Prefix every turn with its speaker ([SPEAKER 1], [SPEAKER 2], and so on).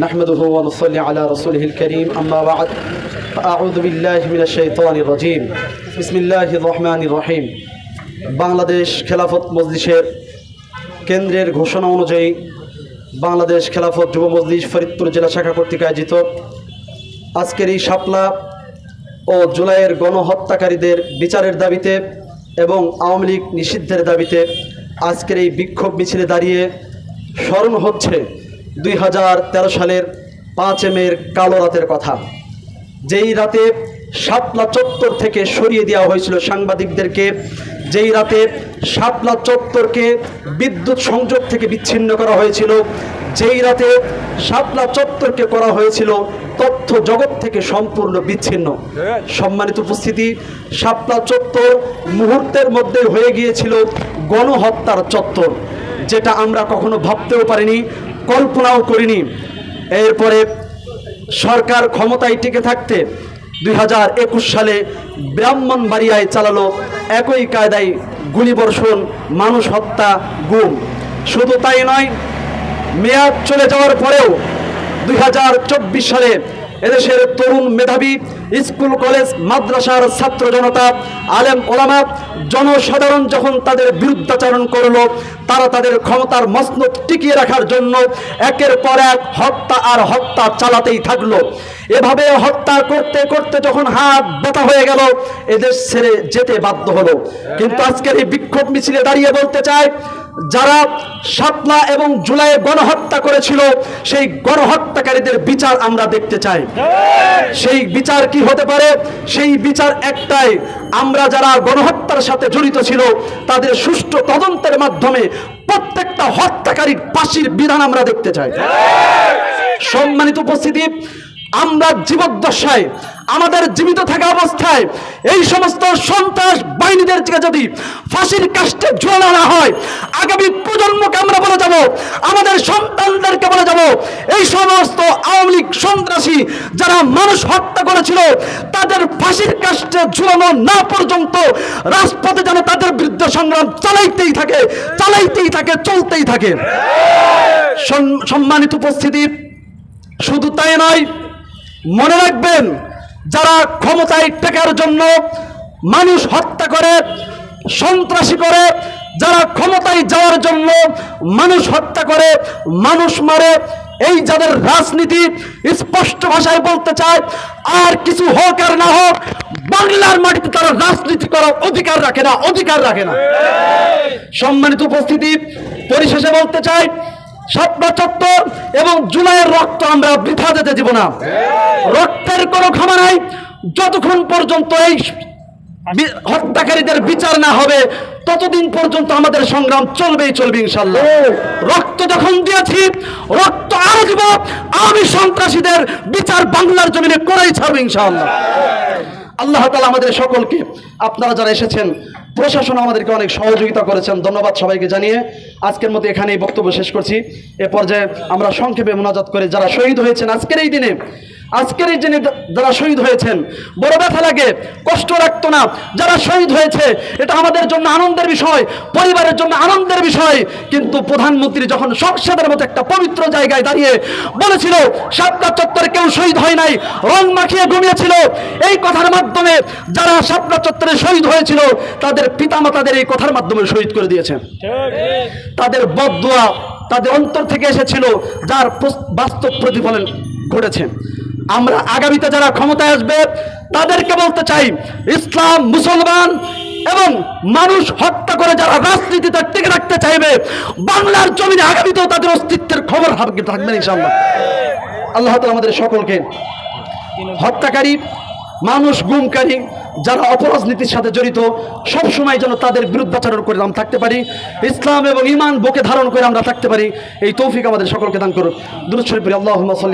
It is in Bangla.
[SPEAKER 1] نحمده ونصلي على رسوله الكريم أما بعد فأعوذ بالله من الشيطان الرجيم بسم الله الرحمن الرحيم বাংলাদেশ খেলাফত মজলিসের কেন্দ্রের ঘোষণা অনুযায়ী বাংলাদেশ খেলাফত যুব মজলিস ফরিদপুর জেলা শাখা কর্তৃক আয়োজিত আজকের এই শাপলা ও জুলাইয়ের গণহত্যাকারীদের বিচারের দাবিতে এবং আওয়ামী লীগ নিষিদ্ধের দাবিতে আজকের এই বিক্ষোভ মিছিলে দাঁড়িয়ে স্মরণ হচ্ছে 2013 সালের 5 মের কালো রাতের কথা। যেই রাতে শাপলা চত্বর থেকে সরিয়ে দেওয়া হয়েছিল সাংবাদিকদেরকে, যেই রাতে শাপলা চত্বরকে বিদ্যুৎ সংযোগ থেকে বিচ্ছিন্ন করা হয়েছিল, যেই রাতে শাপলা চত্বরকে করা হয়েছিল তথ্য জগৎ থেকে সম্পূর্ণ বিচ্ছিন্ন। সম্মানিত উপস্থিতি, শাপলা চত্বর মুহূর্তের মধ্যে হয়ে গিয়েছিল গণহত্যার চত্বর, যেটা আমরা কখনো ভাবতেও পারিনি, কল্পনাও করিনি। এরপরে সরকার ক্ষমতায় টিকে থাকতে 2021 সালে ব্রাহ্মণবাড়িয়ায় চালালো একই কায়দায় গুলিবর্ষণ, মানুষ হত্যা, গুম। শুধু তাই নয়, মেয়াদ চলে যাওয়ার পরেও 2024 সালে এদেশের তরুণ মেধাবী স্কুল কলেজ মাদ্রাসার ছাত্র জনতা, আলেম ওলামা, জনসাধারণ যখন তাদের বিরুদ্ধাচরণ করলো, তারা তাদের ক্ষমতার মসনদ টিকিয়ে রাখার জন্য একের পর এক হত্যা আর হত্যা চালাতেই থাকলো। এভাবে হত্যা করতে করতে যখন হাত ব্যথা হয়ে গেল, এদেশ ছেড়ে যেতে বাধ্য হলো। কিন্তু আজকের এই বিক্ষোভ মিছিলে দাঁড়িয়ে বলতে চাই, যারা শাপলা এবং জুলাইয়ে গণহত্যা করেছিল সেই গণহত্যাকারীদের বিচার আমরা দেখতে চাই। সেই বিচার কি হতে পারে? সেই বিচার একটাই, আমরা যারা গণহত্যার সাথে জড়িত ছিল তাদের সুষ্ঠু তদন্তের মাধ্যমে প্রত্যেকটা হত্যাকারীর ফাঁসির বিধান আমরা দেখতে চাই। সম্মানিত উপস্থিতি, আমরা জীবদ্দশায়, আমাদের জীবিত থাকা অবস্থায় এই সমস্ত সন্ত্রাস বাহিনীদের যদি ফাঁসির কাস্টে ঝোলানো না হয়, আগামী প্রজন্মকে আমরা বলে যাব, আমাদের সন্তানদেরকে বলে যাব, এই সমস্ত আওয়ামী লীগ সন্ত্রাসী যারা মানুষ হত্যা করেছিল তাদের ফাঁসির কাস্টে ঝুলানো না পর্যন্ত রাজপথে যেন তাদের বিরুদ্ধে সংগ্রাম চালাইতেই থাকে, চলতেই থাকে। সম্মানিত উপস্থিতি, শুধু তাই নয়, মনে রাখবেন, যারা ক্ষমতায় টেকার জন্য মানুষ হত্যা করে, সন্ত্রাসী করে, যারা ক্ষমতায় যাওয়ার জন্য মানুষ হত্যা করে, মানুষ মারে, এই যাদের রাজনীতি, স্পষ্ট ভাষায় বলতে চায়, আর কিছু হোক আর না হোক, বাংলার মাটিতে তারা রাজনীতি করার অধিকার রাখে না। সম্মানিত উপস্থিতি, পরিশেষে বলতে চাই, শাপলা চত্বর এবং জুলাইয়ের রক্ত আমরা বৃথা যেতে দিব না। রক্তের কোনো ক্ষমা নাই যতক্ষণ পর্যন্ত এই হত্যাকারীদের বিচার না হবে, ততদিন পর্যন্ত আমাদের সংগ্রাম চলবে ইনশাআল্লাহ। রক্ত যখন দিয়েছি, রক্ত আরো দিব, আওয়ামী সন্ত্রাসীদের বিচার বাংলার জমিনে করেই ছাড়বে ইনশাআল্লাহ। আল্লাহ তাআলা আমাদের সকলকে, আপনারা যারা এসেছেন, প্রশাসন আমাদেরকে অনেক সহযোগিতা করেছেন, ধন্যবাদ সবাইকে জানিয়ে আজকের মতো এখানেই বক্তব্য শেষ করছি। এ পর্যায়ে আমরা সংক্ষেপে মোনাজাত করে যারা শহীদ হয়েছেন আজকের এই দিনে যারা শহীদ হয়েছেন, বড় ব্যথা লাগে, কষ্ট রাখতো না, যারা শহীদ হয়েছে এটা আমাদের জন্য আনন্দের বিষয়, পরিবারের জন্য আনন্দের বিষয়। কিন্তু প্রধানমন্ত্রী যখন সংসদের মতো একটা পবিত্র জায়গায় দাঁড়িয়ে বলেছিল শাপলা চত্বরে কেউ শহীদ হয় নাই, রং মাখিয়ে ঘুমিয়েছিল, এই কথার মাধ্যমে যারা শাপলা চত্বরে শহীদ হয়েছিল তাদের পিতামাতাদের এই কথার মাধ্যমে শহীদ করে দিয়েছেন। তাদের বদদুয়া তাদের অন্তর থেকে এসেছিল, যার বাস্তব প্রতিফলন ঘটেছে। আমরা আগামীতে যারা ক্ষমতায় আসবে তাদেরকে বলতে চাই, ইসলাম, মুসলমান এবং মানুষ হত্যা করে যারা রাজনীতিতে টিকে রাখতে চাইবে, বাংলার জমিনে আগামীতেও তাদের অস্তিত্বের খবর থাকবে ইনশাআল্লাহ। আল্লাহ তাআলা আমাদের সকলকে হত্যাকারী, মানুষ গুমকারী, যারা অপরাজনীতির সাথে জড়িত, সবসময় যেন তাদের বিরুদ্ধাচরণ করে আমরা থাকতে পারি, ইসলাম এবং ঈমান বুকে ধারণ করে আমরা থাকতে পারি, এই তৌফিক আমাদের সকলকে দান করুন। দুরূদ শরীফ পড়ি, আল্লাহুম্মা সাল্লি